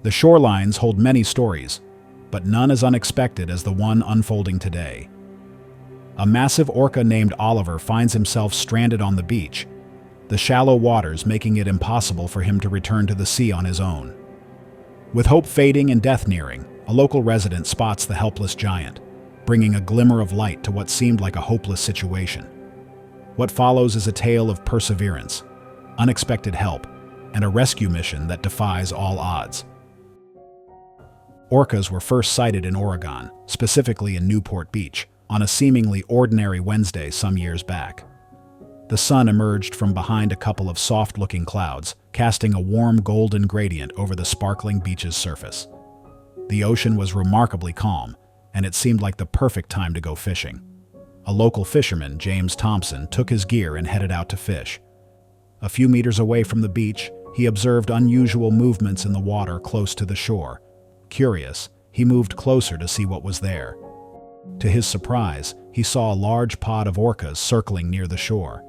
The shorelines hold many stories, but none as unexpected as the one unfolding today. A massive orca named Oliver finds himself stranded on the beach, the shallow waters making it impossible for him to return to the sea on his own. With hope fading and death nearing, a local resident spots the helpless giant, bringing a glimmer of light to what seemed like a hopeless situation. What follows is a tale of perseverance, unexpected help, and a rescue mission that defies all odds. Orcas were first sighted in Oregon, specifically in Newport Beach, on a seemingly ordinary Wednesday some years back. The sun emerged from behind a couple of soft-looking clouds, casting a warm golden gradient over the sparkling beach's surface. The ocean was remarkably calm, and it seemed like the perfect time to go fishing. A local fisherman, James Thompson, took his gear and headed out to fish. A few meters away from the beach, he observed unusual movements in the water close to the shore. Curious, he moved closer to see what was there. To his surprise, he saw a large pod of orcas circling near the shore.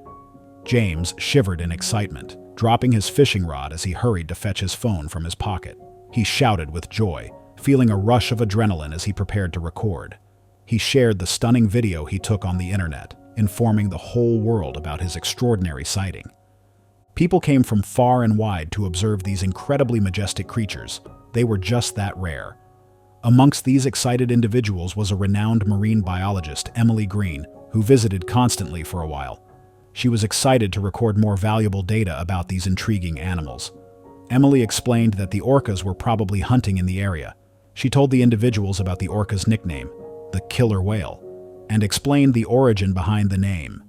James shivered in excitement, dropping his fishing rod as he hurried to fetch his phone from his pocket. He shouted with joy, feeling a rush of adrenaline as he prepared to record. He shared the stunning video he took on the internet, informing the whole world about his extraordinary sighting. People came from far and wide to observe these incredibly majestic creatures. They were just that rare. Amongst these excited individuals was a renowned marine biologist, Emily Green, who visited constantly for a while. She was excited to record more valuable data about these intriguing animals. Emily explained that the orcas were probably hunting in the area. She told the individuals about the orca's nickname, the killer whale, and explained the origin behind the name.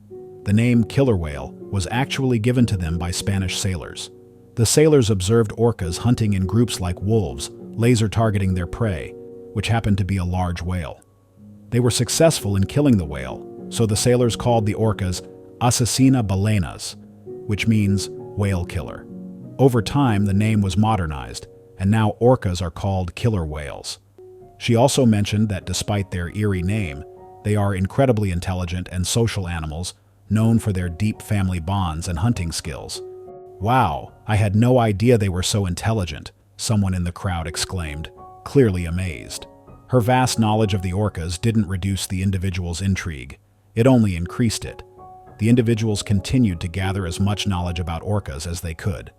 The name killer whale was actually given to them by Spanish sailors. The sailors observed orcas hunting in groups like wolves, laser targeting their prey, which happened to be a large whale. They were successful in killing the whale, so the sailors called the orcas asesina balenas, which means whale killer. Over time, the name was modernized, and now orcas are called killer whales. She also mentioned that despite their eerie name, they are incredibly intelligent and social animals, known for their deep family bonds and hunting skills. "Wow, I had no idea they were so intelligent," someone in the crowd exclaimed, clearly amazed. Her vast knowledge of the orcas didn't reduce the individual's intrigue. It only increased it. The individuals continued to gather as much knowledge about orcas as they could.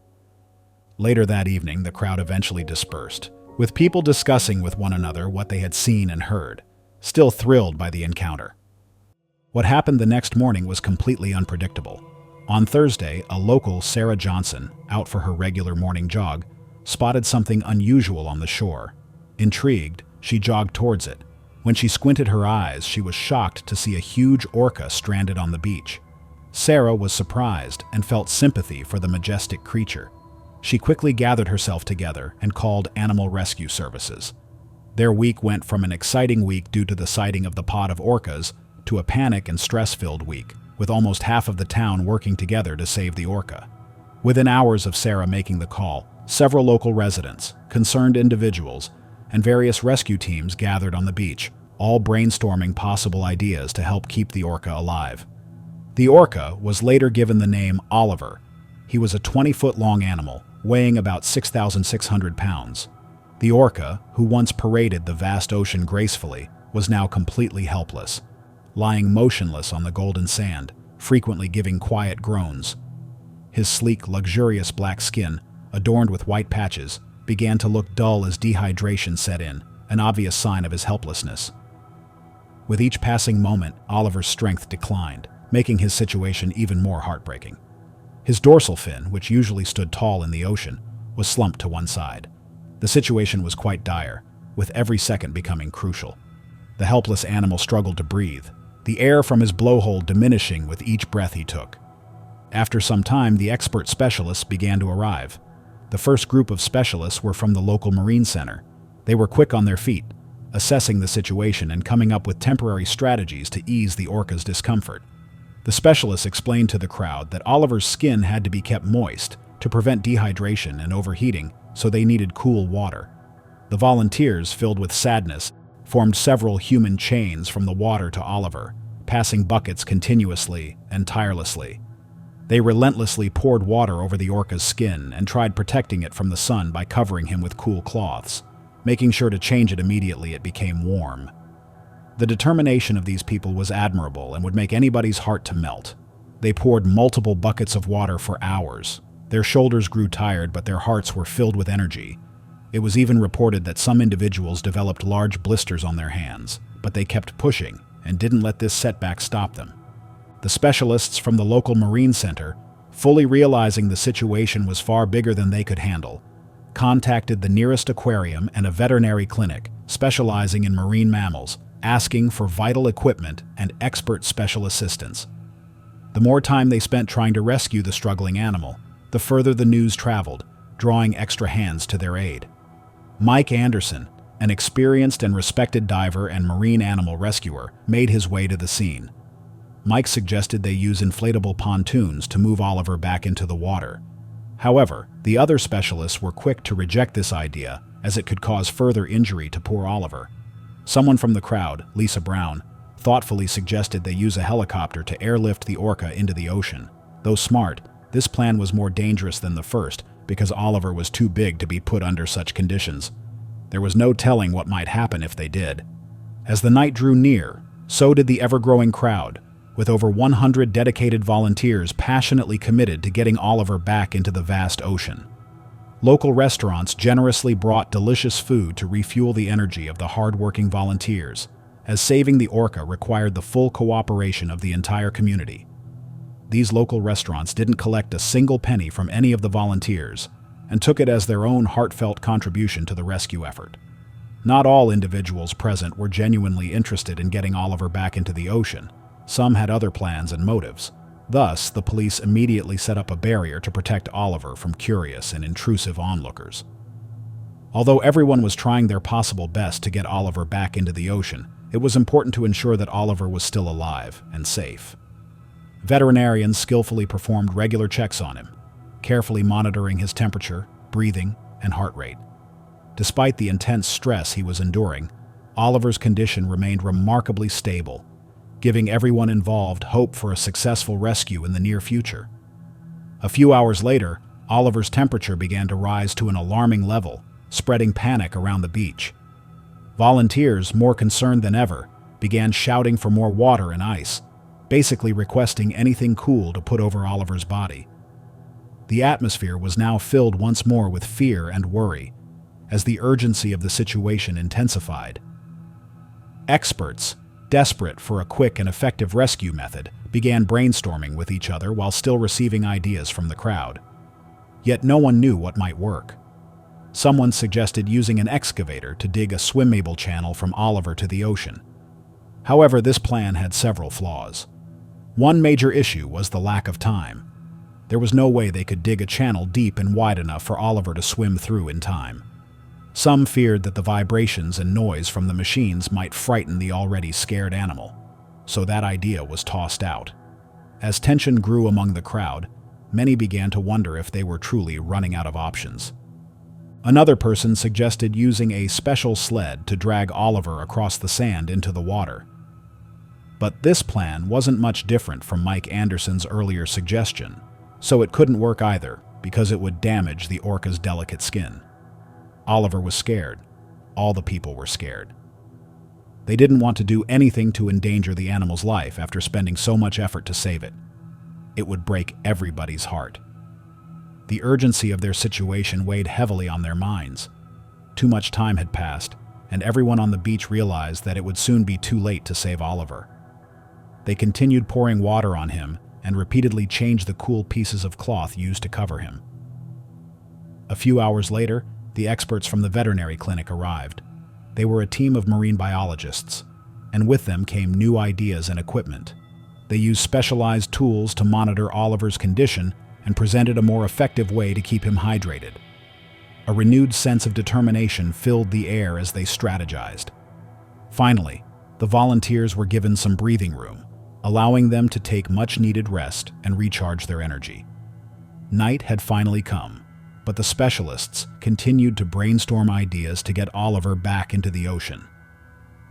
Later that evening, the crowd eventually dispersed, with people discussing with one another what they had seen and heard, still thrilled by the encounter. What happened the next morning was completely unpredictable. On Thursday, a local, Sarah Johnson, out for her regular morning jog, spotted something unusual on the shore. Intrigued, she jogged towards it. When she squinted her eyes, she was shocked to see a huge orca stranded on the beach. Sarah was surprised and felt sympathy for the majestic creature. She quickly gathered herself together and called animal rescue services. Their week went from an exciting week due to the sighting of the pod of orcas to a panic and stress-filled week, with almost half of the town working together to save the orca. Within hours of Sarah making the call, several local residents, concerned individuals, and various rescue teams gathered on the beach, all brainstorming possible ideas to help keep the orca alive. The orca was later given the name Oliver. He was a 20-foot-long animal, weighing about 6,600 pounds. The orca, who once paraded the vast ocean gracefully, was now completely helpless, lying motionless on the golden sand, frequently giving quiet groans. His sleek, luxurious black skin, adorned with white patches, began to look dull as dehydration set in, an obvious sign of his helplessness. With each passing moment, Oliver's strength declined, making his situation even more heartbreaking. His dorsal fin, which usually stood tall in the ocean, was slumped to one side. The situation was quite dire, with every second becoming crucial. The helpless animal struggled to breathe, the air from his blowhole diminishing with each breath he took. After some time, the expert specialists began to arrive. The first group of specialists were from the local marine center. They were quick on their feet, assessing the situation and coming up with temporary strategies to ease the orca's discomfort. The specialists explained to the crowd that Oliver's skin had to be kept moist to prevent dehydration and overheating, so they needed cool water. The volunteers, filled with sadness, formed several human chains from the water to Oliver, passing buckets continuously and tirelessly. They relentlessly poured water over the orca's skin and tried protecting it from the sun by covering him with cool cloths, making sure to change it immediately it became warm. The determination of these people was admirable and would make anybody's heart to melt. They poured multiple buckets of water for hours. Their shoulders grew tired, but their hearts were filled with energy. It was even reported that some individuals developed large blisters on their hands, but they kept pushing and didn't let this setback stop them. The specialists from the local marine center, fully realizing the situation was far bigger than they could handle, contacted the nearest aquarium and a veterinary clinic specializing in marine mammals, asking for vital equipment and expert special assistance. The more time they spent trying to rescue the struggling animal, the further the news traveled, drawing extra hands to their aid. Mike Anderson, an experienced and respected diver and marine animal rescuer, made his way to the scene. Mike suggested they use inflatable pontoons to move Oliver back into the water. However, the other specialists were quick to reject this idea, as it could cause further injury to poor Oliver. Someone from the crowd, Lisa Brown, thoughtfully suggested they use a helicopter to airlift the orca into the ocean. Though smart, this plan was more dangerous than the first because Oliver was too big to be put under such conditions. There was no telling what might happen if they did. As the night drew near, so did the ever-growing crowd, with over 100 dedicated volunteers passionately committed to getting Oliver back into the vast ocean. Local restaurants generously brought delicious food to refuel the energy of the hard-working volunteers, as saving the orca required the full cooperation of the entire community. These local restaurants didn't collect a single penny from any of the volunteers and took it as their own heartfelt contribution to the rescue effort. Not all individuals present were genuinely interested in getting Oliver back into the ocean. Some had other plans and motives. Thus, the police immediately set up a barrier to protect Oliver from curious and intrusive onlookers. Although everyone was trying their possible best to get Oliver back into the ocean, it was important to ensure that Oliver was still alive and safe. Veterinarians skillfully performed regular checks on him, carefully monitoring his temperature, breathing, and heart rate. Despite the intense stress he was enduring, Oliver's condition remained remarkably stable, giving everyone involved hope for a successful rescue in the near future. A few hours later, Oliver's temperature began to rise to an alarming level, spreading panic around the beach. Volunteers, more concerned than ever, began shouting for more water and ice, basically requesting anything cool to put over Oliver's body. The atmosphere was now filled once more with fear and worry, as the urgency of the situation intensified. Experts, desperate for a quick and effective rescue method, began brainstorming with each other while still receiving ideas from the crowd. Yet no one knew what might work. Someone suggested using an excavator to dig a swimmable channel from Oliver to the ocean. However, this plan had several flaws. One major issue was the lack of time. There was no way they could dig a channel deep and wide enough for Oliver to swim through in time. Some feared that the vibrations and noise from the machines might frighten the already scared animal, so that idea was tossed out. As tension grew among the crowd, many began to wonder if they were truly running out of options. Another person suggested using a special sled to drag Oliver across the sand into the water. But this plan wasn't much different from Mike Anderson's earlier suggestion, so it couldn't work either because it would damage the orca's delicate skin. Oliver was scared. All the people were scared. They didn't want to do anything to endanger the animal's life after spending so much effort to save it. It would break everybody's heart. The urgency of their situation weighed heavily on their minds. Too much time had passed, and everyone on the beach realized that it would soon be too late to save Oliver. They continued pouring water on him and repeatedly changed the cool pieces of cloth used to cover him. A few hours later, the experts from the veterinary clinic arrived. They were a team of marine biologists, and with them came new ideas and equipment. They used specialized tools to monitor Oliver's condition and presented a more effective way to keep him hydrated. A renewed sense of determination filled the air as they strategized. Finally, the volunteers were given some breathing room, allowing them to take much-needed rest and recharge their energy. Night had finally come, but the specialists continued to brainstorm ideas to get Oliver back into the ocean.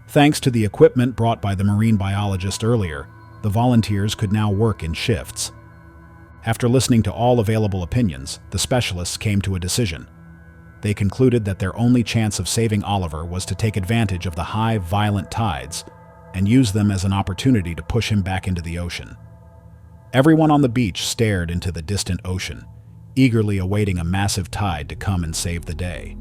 Thanks to the equipment brought by the marine biologist earlier, the volunteers could now work in shifts. After listening to all available opinions, the specialists came to a decision. They concluded that their only chance of saving Oliver was to take advantage of the high, violent tides and use them as an opportunity to push him back into the ocean. Everyone on the beach stared into the distant ocean, eagerly awaiting a massive tide to come and save the day.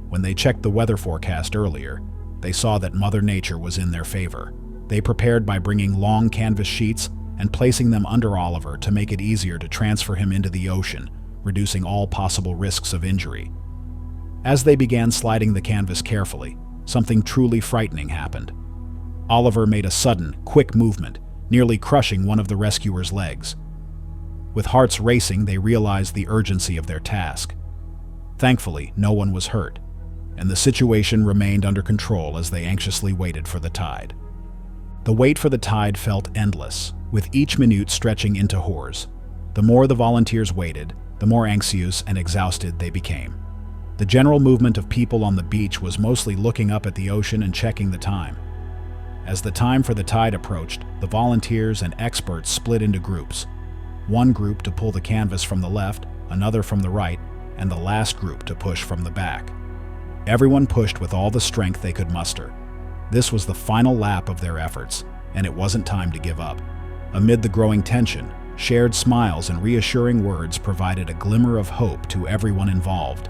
When they checked the weather forecast earlier, they saw that Mother Nature was in their favor. They prepared by bringing long canvas sheets and placing them under Oliver to make it easier to transfer him into the ocean, reducing all possible risks of injury. As they began sliding the canvas carefully, something truly frightening happened. Oliver made a sudden, quick movement, nearly crushing one of the rescuers' legs. With hearts racing, they realized the urgency of their task. Thankfully, no one was hurt, and the situation remained under control as they anxiously waited for the tide. The wait for the tide felt endless, with each minute stretching into hours. The more the volunteers waited, the more anxious and exhausted they became. The general movement of people on the beach was mostly looking up at the ocean and checking the time. As the time for the tide approached, the volunteers and experts split into groups. One group to pull the canvas from the left, another from the right, and the last group to push from the back. Everyone pushed with all the strength they could muster. This was the final lap of their efforts, and it wasn't time to give up. Amid the growing tension, shared smiles and reassuring words provided a glimmer of hope to everyone involved.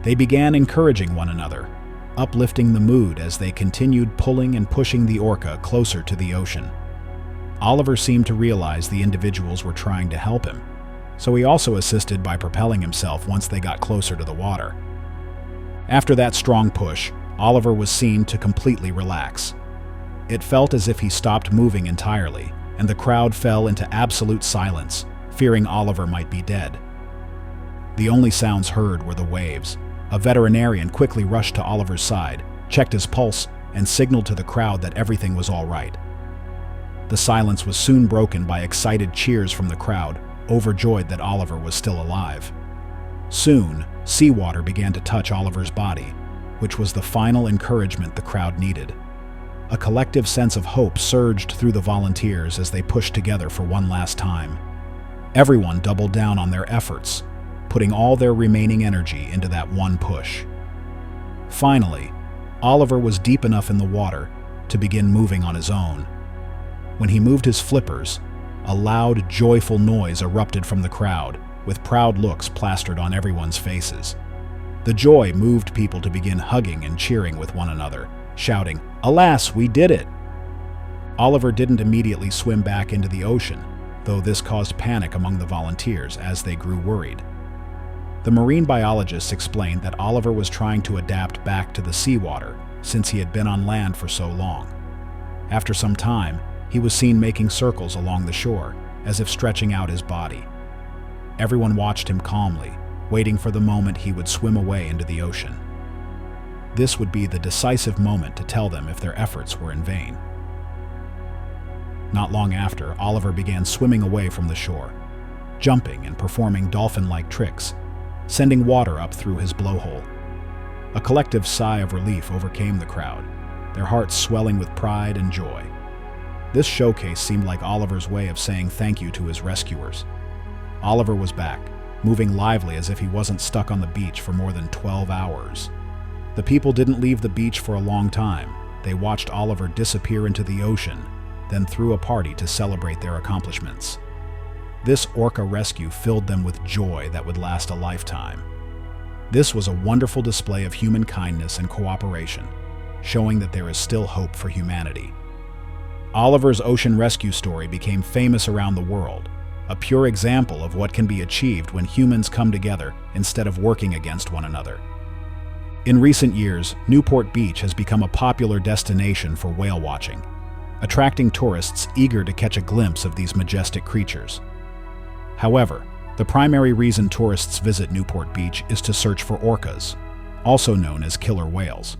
They began encouraging one another, uplifting the mood as they continued pulling and pushing the Orca closer to the ocean. Oliver seemed to realize the individuals were trying to help him, so he also assisted by propelling himself once they got closer to the water. After that strong push, Oliver was seen to completely relax. It felt as if he stopped moving entirely, and the crowd fell into absolute silence, fearing Oliver might be dead. The only sounds heard were the waves. A veterinarian quickly rushed to Oliver's side, checked his pulse, and signaled to the crowd that everything was all right. The silence was soon broken by excited cheers from the crowd, overjoyed that Oliver was still alive. Soon, seawater began to touch Oliver's body, which was the final encouragement the crowd needed. A collective sense of hope surged through the volunteers as they pushed together for one last time. Everyone doubled down on their efforts, putting all their remaining energy into that one push. Finally, Oliver was deep enough in the water to begin moving on his own. When he moved his flippers, a loud, joyful noise erupted from the crowd, with proud looks plastered on everyone's faces. The joy moved people to begin hugging and cheering with one another, shouting, "Alas, we did it!" Oliver didn't immediately swim back into the ocean, though this caused panic among the volunteers as they grew worried. The marine biologists explained that Oliver was trying to adapt back to the seawater since he had been on land for so long. After some time, he was seen making circles along the shore, as if stretching out his body. Everyone watched him calmly, waiting for the moment he would swim away into the ocean. This would be the decisive moment to tell them if their efforts were in vain. Not long after, Oliver began swimming away from the shore, jumping and performing dolphin-like tricks, sending water up through his blowhole. A collective sigh of relief overcame the crowd, their hearts swelling with pride and joy. This showcase seemed like Oliver's way of saying thank you to his rescuers. Oliver was back, moving lively as if he wasn't stuck on the beach for more than 12 hours. The people didn't leave the beach for a long time. They watched Oliver disappear into the ocean, then threw a party to celebrate their accomplishments. This Orca rescue filled them with joy that would last a lifetime. This was a wonderful display of human kindness and cooperation, showing that there is still hope for humanity. Oliver's ocean rescue story became famous around the world, a pure example of what can be achieved when humans come together instead of working against one another. In recent years, Newport Beach has become a popular destination for whale watching, attracting tourists eager to catch a glimpse of these majestic creatures. However, the primary reason tourists visit Newport Beach is to search for orcas, also known as killer whales.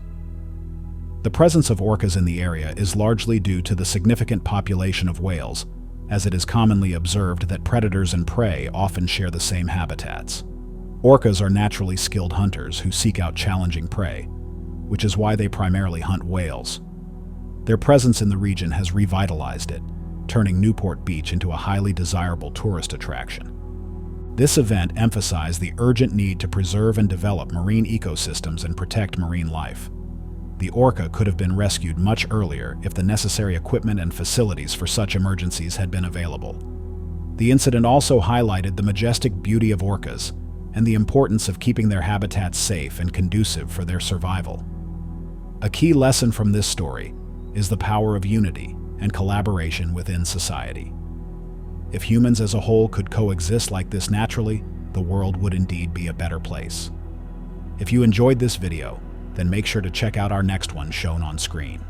The presence of orcas in the area is largely due to the significant population of whales, as it is commonly observed that predators and prey often share the same habitats. Orcas are naturally skilled hunters who seek out challenging prey, which is why they primarily hunt whales. Their presence in the region has revitalized it, turning Newport Beach into a highly desirable tourist attraction. This event emphasized the urgent need to preserve and develop marine ecosystems and protect marine life. The Orca could have been rescued much earlier if the necessary equipment and facilities for such emergencies had been available. The incident also highlighted the majestic beauty of orcas and the importance of keeping their habitats safe and conducive for their survival. A key lesson from this story is the power of unity and collaboration within society. If humans as a whole could coexist like this naturally, the world would indeed be a better place. If you enjoyed this video, then make sure to check out our next one shown on screen.